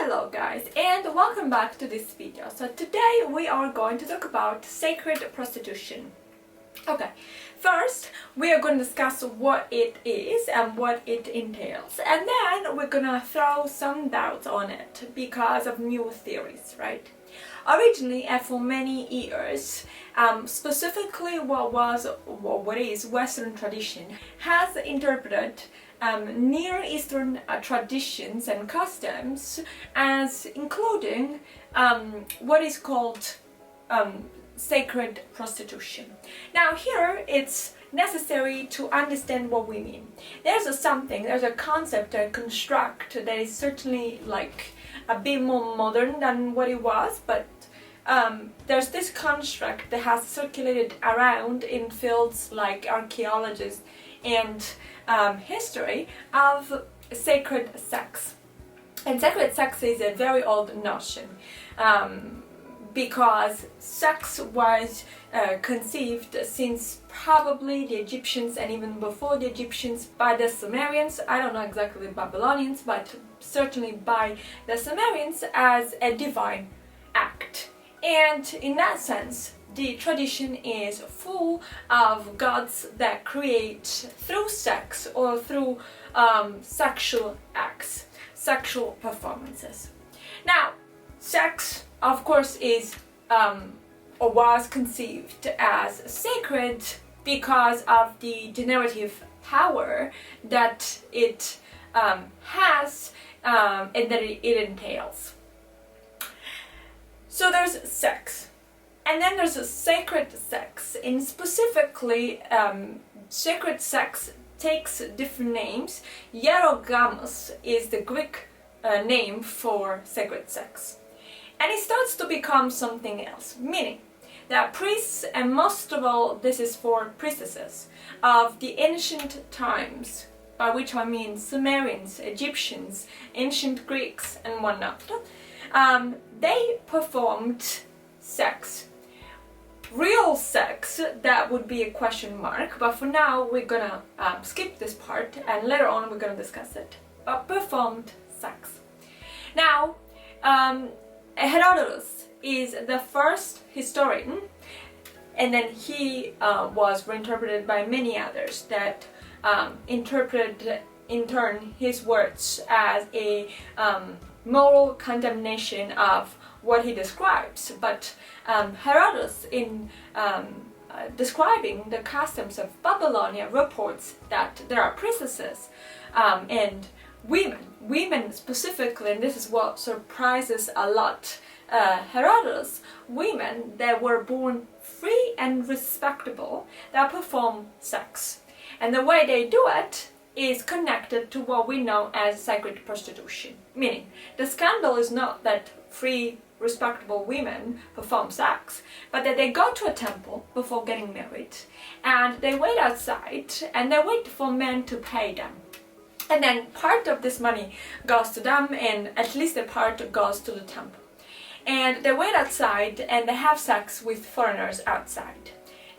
Hello guys, and welcome back to this video. So today we are going to talk about sacred prostitution. Okay, first we are going to discuss what it is and what it entails, and then we're gonna throw some doubts on it because of new theories, right? Originally, and for many years, specifically what is Western tradition has interpreted Near Eastern traditions and customs as including what is called sacred prostitution. Now here it's necessary to understand what we mean. There's a concept, a construct that is certainly like a bit more modern than what it was, but there's this construct that has circulated around in fields like archaeology and history of sacred sex. And sacred sex is a very old notion because sex was conceived since probably the Egyptians and even before the Egyptians by the Sumerians. I don't know exactly the Babylonians, but certainly by the Sumerians as a divine act. And in that sense, the tradition is full of gods that create through sex or through sexual acts, sexual performances. Now, sex, of course, is or was conceived as sacred because of the generative power that it has and that it entails. So there's sex, and then there's a sacred sex, and specifically sacred sex takes different names. Hierogamos is the Greek name for sacred sex, and it starts to become something else, meaning that priests, and most of all this is for priestesses of the ancient times, by which I mean Sumerians, Egyptians, ancient Greeks and whatnot, they performed sex. Real sex, that would be a question mark, but for now we're gonna skip this part and later on we're gonna discuss it. But performed sex. Now, Herodotus is the first historian, and then he was reinterpreted by many others that interpreted in turn his words as a moral condemnation of what he describes. But Herodotus, in describing the customs of Babylonia, reports that there are priestesses and women specifically, and this is what surprises a lot Herodotus, women that were born free and respectable that perform sex. And the way they do it is connected to what we know as sacred prostitution. Meaning, the scandal is not that free, respectable women perform sex, but that they go to a temple before getting married, and they wait outside, and they wait for men to pay them. And then part of this money goes to them, and at least a part goes to the temple. And they wait outside, and they have sex with foreigners outside.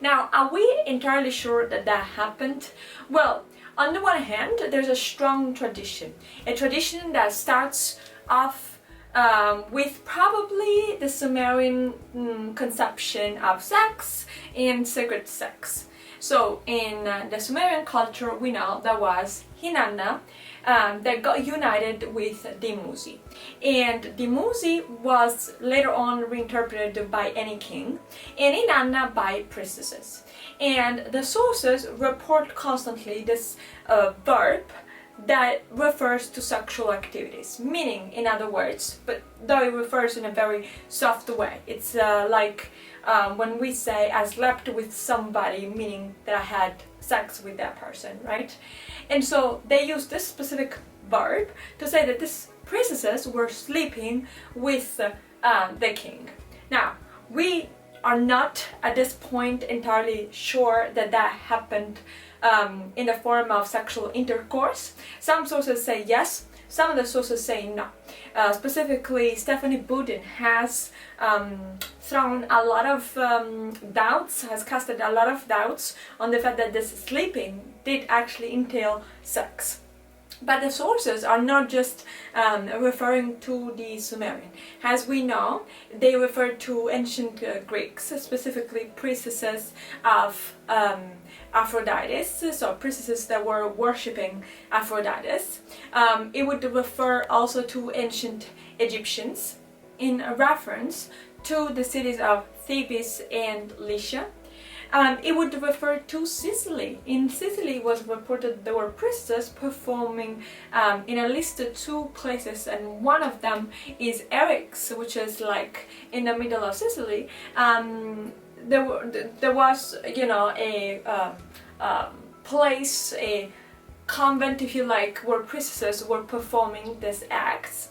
Now, are we entirely sure that that happened? Well, on the one hand, there's a strong tradition, a tradition that starts off with probably the Sumerian conception of sex and sacred sex. So in the Sumerian culture, we know there was Inanna that got united with Dimuzi, and Dimuzi was later on reinterpreted by any king, and Inanna by priestesses. And the sources report constantly this verb that refers to sexual activities, meaning, in other words, but though it refers in a very soft way, it's like when we say I slept with somebody, meaning that I had sex with that person, right? And so they use this specific verb to say that these priestesses were sleeping with the king. Now, we are not at this point entirely sure that that happened in the form of sexual intercourse. Some sources say yes, some of the sources say no. Specifically, Stephanie Budin has thrown a lot of doubts, has casted a lot of doubts on the fact that this sleeping did actually entail sex. But the sources are not just referring to the Sumerian. As we know, they refer to ancient Greeks, specifically priestesses of Aphrodite, so priestesses that were worshipping Aphrodite. It would refer also to ancient Egyptians in reference to the cities of Thebes and Lycia. It would refer to Sicily. In Sicily was reported there were priestesses performing in at least 2 places, and one of them is Eryx, which is like in the middle of Sicily. There was, you know, a place, a convent, if you like, where priestesses were performing these acts.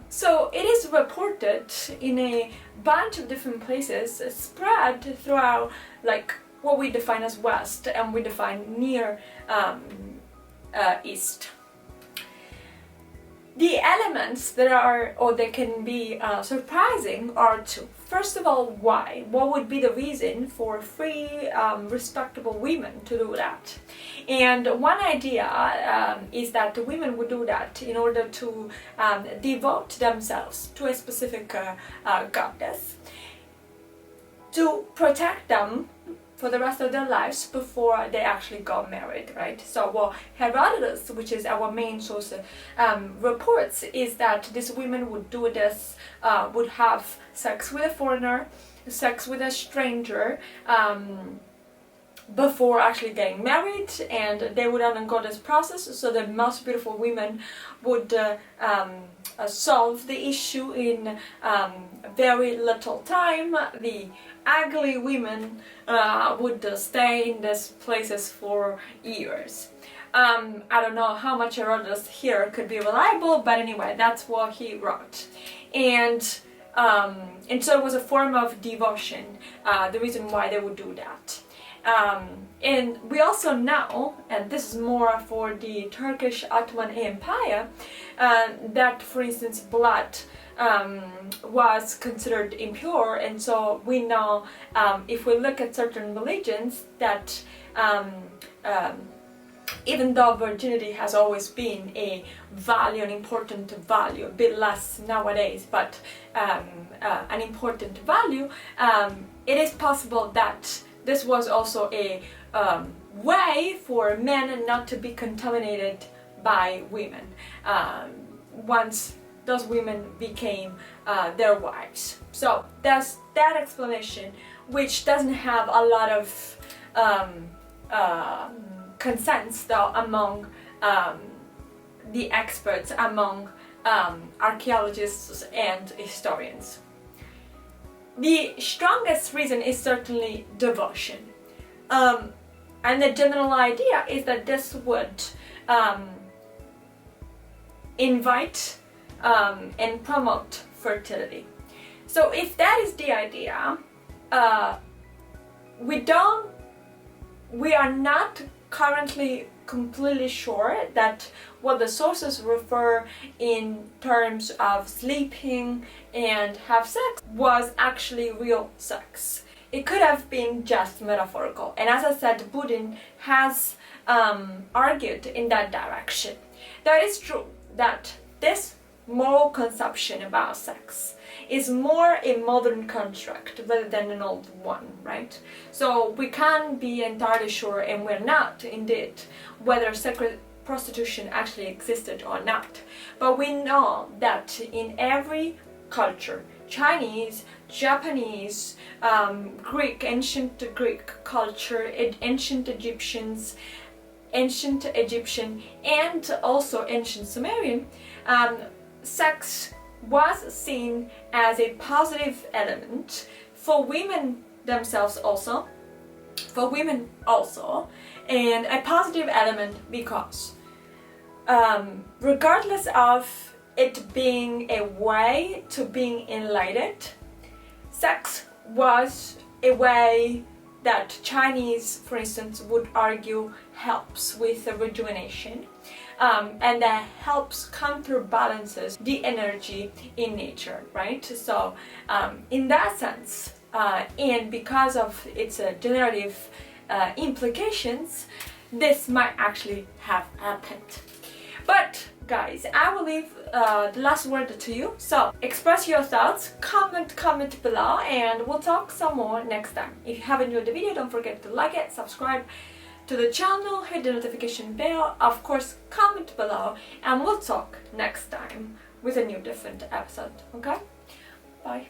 So it is reported in a bunch of different places, spread throughout, like what we define as West and we define near East. The elements that are, or they can be surprising, are 2. First of all, why? What would be the reason for free, respectable women to do that? And one idea is that the women would do that in order to devote themselves to a specific goddess, to protect them for the rest of their lives before they actually got married, right? So what Herodotus, which is our main source, reports is that these women would do this, would have sex with a foreigner, sex with a stranger, before actually getting married, and they would undergo this process. So the most beautiful women would solve the issue in very little time. The ugly women would stay in these places for years. I don't know how much Herodotus here could be reliable, but anyway, that's what he wrote. And so it was a form of devotion, the reason why they would do that. And we also know, and this is more for the Turkish Ottoman Empire, that, for instance, blood was considered impure, and so we know, if we look at certain religions, that even though virginity has always been a value, an important value, a bit less nowadays, but an important value, it is possible that this was also a way for men not to be contaminated by women once those women became their wives. So there's that explanation, which doesn't have a lot of consensus though among the experts, among archaeologists and historians. The strongest reason is certainly devotion. And the general idea is that this would invite and promote fertility. So if that is the idea, we are not currently completely sure that what the sources refer in terms of sleeping and have sex was actually real sex. It could have been just metaphorical, and as I said, Buddhism has argued in that direction. That is true that this moral conception about sex is more a modern construct rather than an old one, right? So we can't be entirely sure, and we're not indeed, whether sacred prostitution actually existed or not. But we know that in every culture, Chinese, Japanese, Greek, ancient Greek culture, ancient Egyptian, and also ancient Sumerian, sex was seen as a positive element for women themselves also, and a positive element because regardless of it being a way to being enlightened, sex was a way that Chinese, for instance, would argue helps with the rejuvenation, and that helps counterbalances the energy in nature, right? So in that sense, and because of its generative implications, this might actually have happened. But guys, I will leave the last word to you. So express your thoughts, comment below, and we'll talk some more next time. If you have enjoyed the video, don't forget to like it, subscribe to the channel, hit the notification bell, of course comment below, and we'll talk next time with a new different episode. Okay, bye.